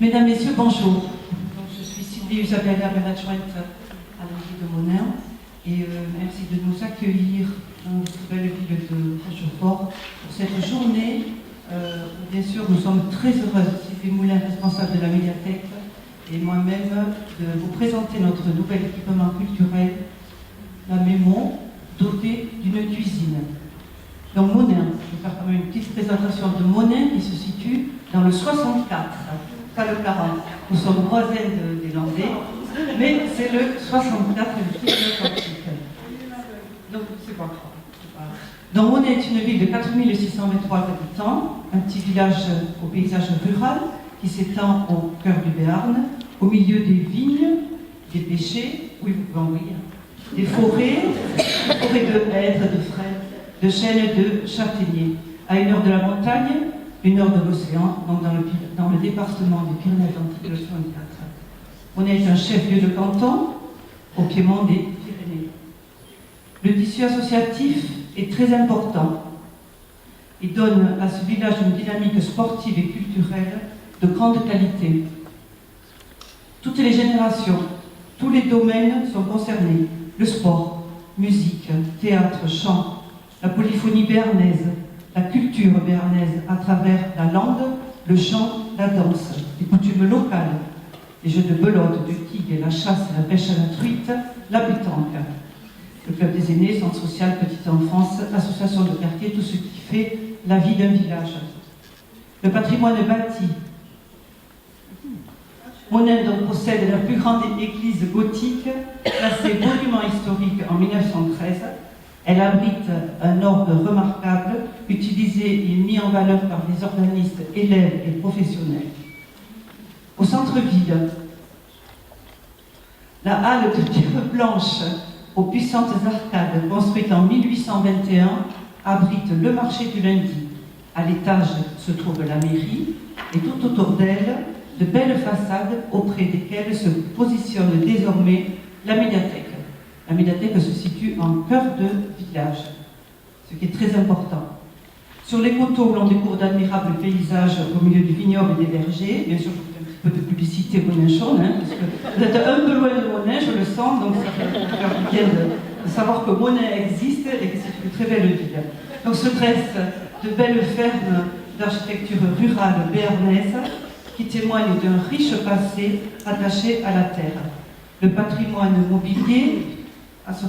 Mesdames, Messieurs, bonjour. Donc, je suis Sylvie Isabella, adjointe à la ville de Monin, et merci de nous accueillir dans cette belle ville de Rochefort pour cette journée. Bien sûr, nous sommes très heureux, Sylvie Moulin, responsable de la médiathèque, et moi-même, de vous présenter notre nouvel équipement culturel, la Mémo, dotée d'une cuisine. Donc Monin, je vais faire quand même une petite présentation de Monin qui se situe dans le 64, pas le 40. Nous sommes voisins des Landais, mais c'est le 64, le petit Atlantique. Donc c'est pas grave. Donc Monin est une ville de 4623 habitants, un petit village au paysage rural qui s'étend au cœur du Béarn, au milieu des vignes, des pêchers, oui vous pouvez en voir, des forêts de hêtres, de frênes, de chênes et de châtaigniers, à 1 heure de la montagne, 1 heure de l'océan, donc dans le département des Pyrénées-Atlantiques de 64. On est un chef-lieu de canton au piémont des Pyrénées. Le tissu associatif est très important. Il donne à ce village une dynamique sportive et culturelle de grande qualité. Toutes les générations, tous les domaines sont concernés. Le sport, musique, théâtre, chant, la polyphonie béarnaise, la culture béarnaise à travers la langue, le chant, la danse, les coutumes locales, les jeux de belote, de tigre, la chasse, la pêche à la truite, la pétanque. Le club des aînés, centre social, petite enfance, association de quartier, tout ce qui fait la vie d'un village. Le patrimoine bâti. Monin donc possède la plus grande église gothique, classée monument historique en 1913. Elle abrite un orgue remarquable, utilisé et mis en valeur par les organistes, élèves et professionnels. Au centre-ville, la halle de pierre blanche aux puissantes arcades, construite en 1821, abrite le marché du lundi. À l'étage se trouve la mairie et tout autour d'elle, de belles façades auprès desquelles se positionne désormais la médiathèque. La médiathèque se situe en cœur de village, ce qui est très important. Sur les coteaux, l'on découvre d'admirables paysages au milieu du vignoble et des vergers. Bien sûr, je vous fais un petit peu de publicité Monin-Chaunes, parce que vous êtes un peu loin de Monin, je le sens, donc ça fait bien de savoir que Monin existe et que c'est une très belle ville. Donc se dressent de belles fermes d'architecture rurale béarnaise qui témoignent d'un riche passé attaché à la terre. Le patrimoine mobilier, à ce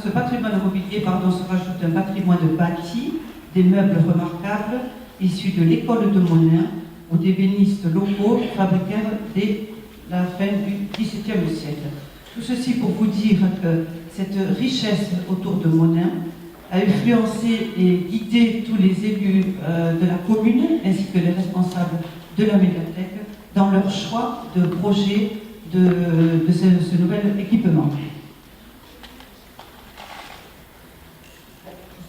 patrimoine mobilier se rajoute un patrimoine bâti, des meubles remarquables issus de l'école de Monin, où des ébénistes locaux fabriquèrent dès la fin du XVIIe siècle. Tout ceci pour vous dire que cette richesse autour de Monin a influencé et guidé tous les élus de la commune, ainsi que les responsables de la médiathèque, dans leur choix de projet de ce nouvel équipement.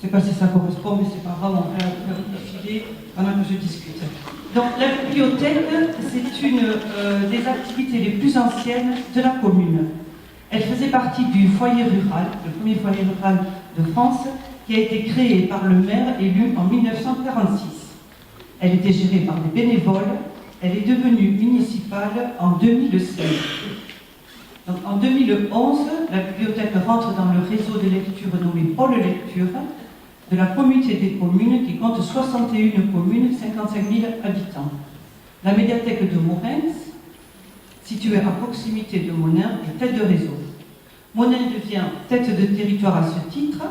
Je ne sais pas si ça correspond, mais c'est pas grave, on va défiler pendant que je discute. Donc la bibliothèque, c'est une des activités les plus anciennes de la commune. Elle faisait partie du foyer rural, le premier foyer rural de France, qui a été créé par le maire élu en 1946. Elle était gérée par des bénévoles. Elle est devenue municipale en 2016. Donc, en 2011, la bibliothèque rentre dans le réseau de lecture nommé Pôle Lecture de la communauté des communes qui compte 61 communes, 55 000 habitants. La médiathèque de Morens, située à proximité de Monin, est tête de réseau. Monin devient tête de territoire à ce titre,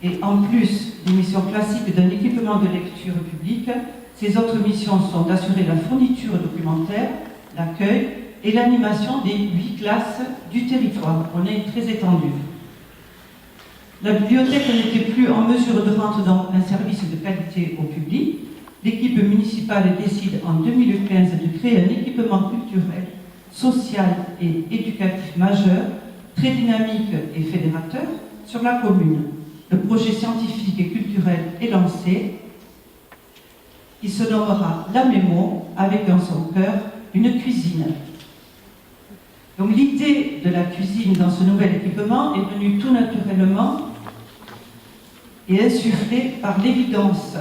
et en plus des missions classiques d'un équipement de lecture publique, ses autres missions sont d'assurer la fourniture documentaire, l'accueil et l'animation des 8 classes du territoire. On est très étendu. La bibliothèque n'était plus en mesure de rendre donc un service de qualité au public. L'équipe municipale décide en 2015 de créer un équipement culturel, social et éducatif majeur, très dynamique et fédérateur sur la commune. Le projet scientifique et culturel est lancé. Il se nommera La Mémo, avec dans son cœur une cuisine. Donc l'idée de la cuisine dans ce nouvel équipement est venue tout naturellement et insufflée par l'évidence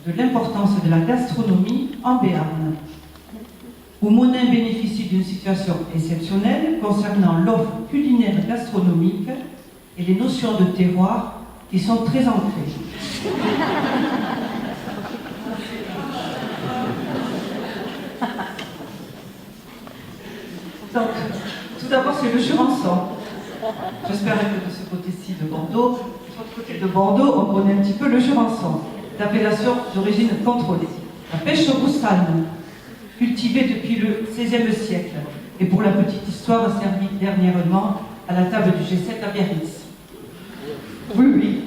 de l'importance de la gastronomie en Béarn. où Monin bénéficie d'une situation exceptionnelle concernant l'offre culinaire gastronomique et les notions de terroir qui sont très ancrées. Donc, tout d'abord, c'est le Jurançon. J'espère que de ce côté-ci de Bordeaux, de l'autre côté de Bordeaux, on connaît un petit peu le Jurançon, d'appellation d'origine contrôlée. La pêche aux boussanes, cultivée depuis le XVIe siècle, et pour la petite histoire, servie dernièrement à la table du G7 à Biarritz. Oui, oui.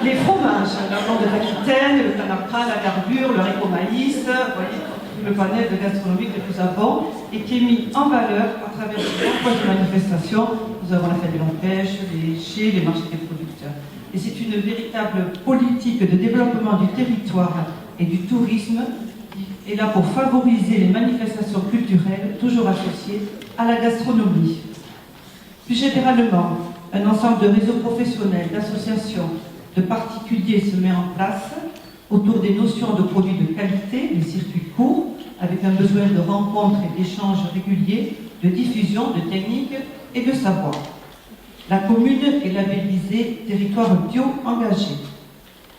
Les fromages, la viande d'Aquitaine, le canapra, la garbure, le haricot maïs, voyez, tout le panel de gastronomie que nous avons et qui est mis en valeur à travers de manifestations. Nous avons la fête de l'empêche, les chais, les marchés des producteurs. Et c'est une véritable politique de développement du territoire et du tourisme qui est là pour favoriser les manifestations culturelles toujours associées à la gastronomie. Plus généralement, un ensemble de réseaux professionnels, d'associations, de particuliers se met en place autour des notions de produits de qualité, les circuits courts, avec un besoin de rencontres et d'échanges réguliers, de diffusion, de techniques et de savoir. La commune est labellisée territoire bio engagé.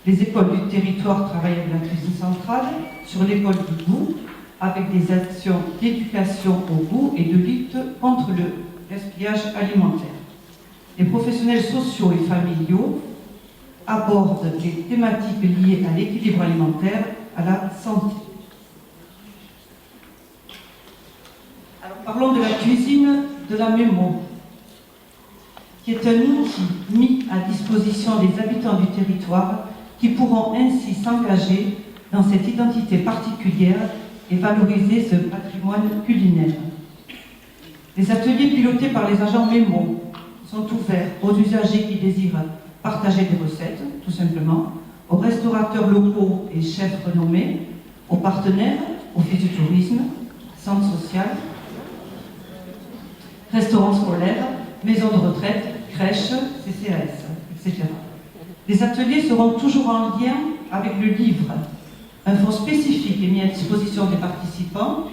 Les écoles du territoire travaillent avec la cuisine centrale sur l'école du goût, avec des actions d'éducation au goût et de lutte contre le gaspillage alimentaire. Les professionnels sociaux et familiaux abordent les thématiques liées à l'équilibre alimentaire, à la santé. Alors, parlons de la cuisine de la Mémo, qui est un outil mis à disposition des habitants du territoire qui pourront ainsi s'engager dans cette identité particulière et valoriser ce patrimoine culinaire. Les ateliers pilotés par les agents Mémo sont ouverts aux usagers qui désirent partager des recettes, tout simplement, aux restaurateurs locaux et chefs renommés, aux partenaires, office du tourisme, centres sociaux, restaurants scolaires, maisons de retraite, crèches, CCAS, etc. Les ateliers seront toujours en lien avec le livre. Un fonds spécifique est mis à disposition des participants.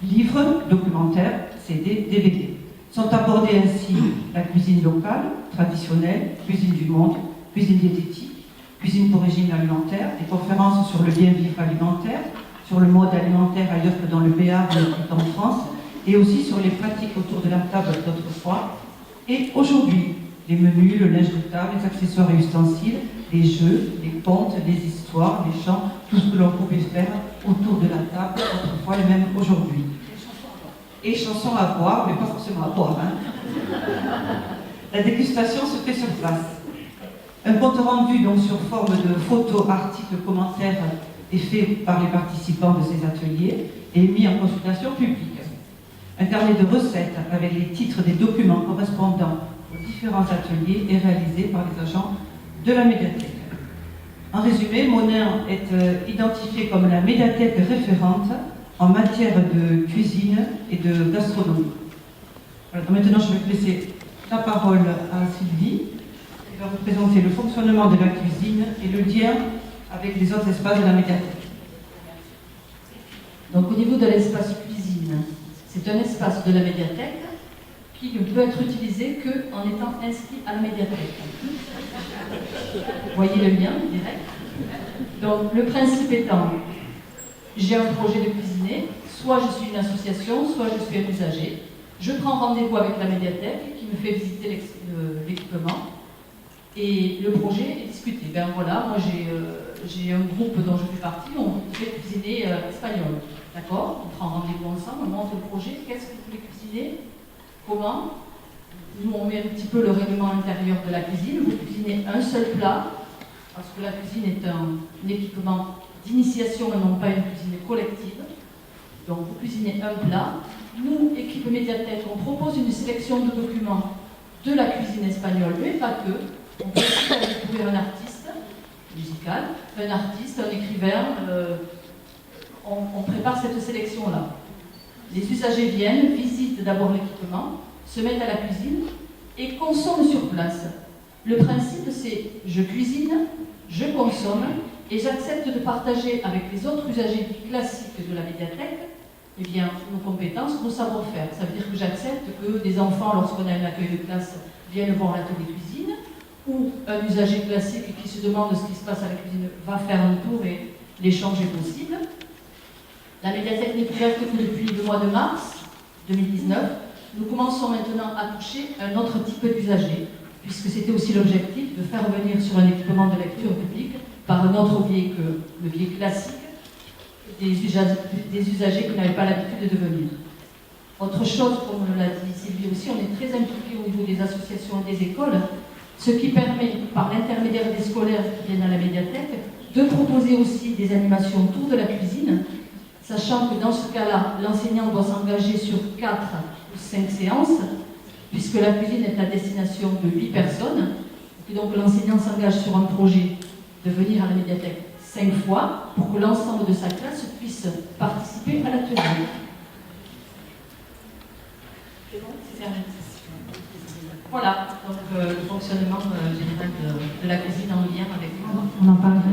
Livres, documentaires, CD, DVD. Sont abordés ainsi la cuisine locale, traditionnelle, cuisine du monde, cuisine diététique, cuisine pour régime alimentaire, des conférences sur le bien-vivre alimentaire, sur le mode alimentaire ailleurs que dans le Béarn et en France, et aussi sur les pratiques autour de la table d'autrefois. Et aujourd'hui, les menus, le linge de table, les accessoires et ustensiles, les jeux, les contes, les histoires, les chants, tout ce que l'on pouvait faire autour de la table autrefois et même aujourd'hui. Et chansons à boire, mais pas forcément à boire. La dégustation se fait sur place. Un compte rendu donc sur forme de photos, articles, commentaires est fait par les participants de ces ateliers et est mis en consultation publique. Un carnet de recettes avec les titres des documents correspondant aux différents ateliers est réalisé par les agents de la médiathèque. En résumé, Monin est identifié comme la médiathèque référente en matière de cuisine et de gastronomie. Voilà, maintenant, je vais laisser la parole à Sylvie, qui va vous présenter le fonctionnement de la cuisine et le lien avec les autres espaces de la médiathèque. Donc, au niveau de l'espace cuisine, c'est un espace de la médiathèque qui ne peut être utilisé qu'en étant inscrit à la médiathèque. Vous voyez le lien direct. Donc, le principe étant, j'ai un projet de cuisiner, soit je suis une association, soit je suis un usager. Je prends rendez-vous avec la médiathèque qui me fait visiter l'équipement et le projet est discuté. Ben voilà, moi j'ai un groupe dont je fais partie, on fait cuisiner espagnol. D'accord? On prend rendez-vous ensemble, on monte le projet, qu'est-ce que vous voulez cuisiner? Comment? Nous on met un petit peu le règlement intérieur de la cuisine, vous cuisinez un seul plat, parce que la cuisine est un équipement d'initiation et non pas une cuisine collective. Donc vous cuisinez un plat. Nous, équipe médiathèque, on propose une sélection de documents de la cuisine espagnole, mais pas que. On peut aussi aller découvrir un artiste musical, un artiste, un écrivain. On prépare cette sélection-là. Les usagers viennent, visitent d'abord l'équipement, se mettent à la cuisine et consomment sur place. Le principe, c'est je cuisine, je consomme et j'accepte de partager avec les autres usagers classiques de la médiathèque eh bien, nos compétences, nos savoir-faire. Ça veut dire que j'accepte que des enfants, lorsqu'on a un accueil de classe, viennent voir l'atelier cuisine, ou un usager classique qui se demande ce qui se passe à la cuisine va faire un tour et l'échange est possible. La médiathèque n'est ouverte que depuis le mois de mars 2019. Nous commençons maintenant à toucher un autre type d'usager, puisque c'était aussi l'objectif de faire venir sur un équipement de lecture publique par un autre biais que le biais classique des usagers qui n'avaient pas l'habitude de venir. Autre chose, comme l'a dit Sylvie aussi, on est très impliqué au niveau des associations et des écoles, ce qui permet, par l'intermédiaire des scolaires qui viennent à la médiathèque, de proposer aussi des animations autour de la cuisine, sachant que dans ce cas-là, l'enseignant doit s'engager sur 4 ou 5 séances, puisque la cuisine est à destination de 8 personnes, et donc l'enseignant s'engage sur un projet de venir à la médiathèque 5 fois pour que l'ensemble de sa classe puisse participer à l'atelier. Voilà, donc le fonctionnement général de la cuisine en lien avec... On en parlera